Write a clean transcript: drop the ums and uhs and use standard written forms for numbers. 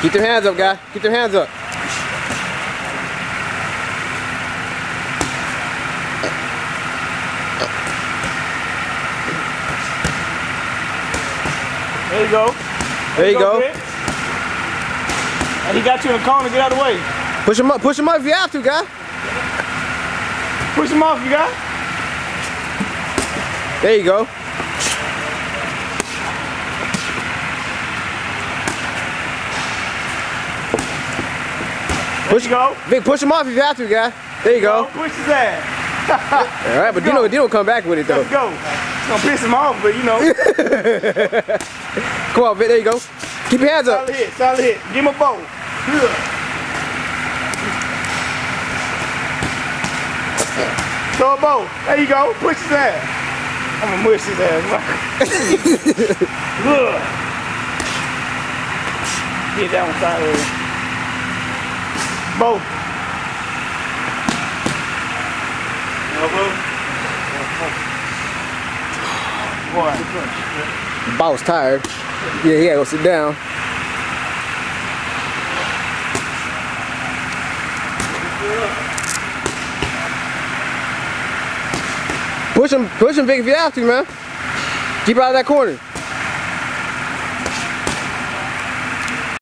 Keep them hands up, guy. Keep them hands up. There you go. There you go. Vic. And he got you in the corner. Get out of the way. Push him up. Push him up if you have to, guy. Push him off, you got. There you go. Push go. Vic, push him off if you have to, guy. There you go. Push his ass. All right, but Dino come back with it though. Let's go. It's gonna piss him off, but you know. Come on, Vic. There you go. Keep your hands up. Solid hit. Solid hit. Give him a bow. Good. Throw a bow. There you go. Push his ass. I'm gonna mush his ass. Good. Get that one sideways. Bow. Boy. Boss tired. Yeah, he had to go sit down. Push him, Vic, if you have to, man. Keep out of that corner.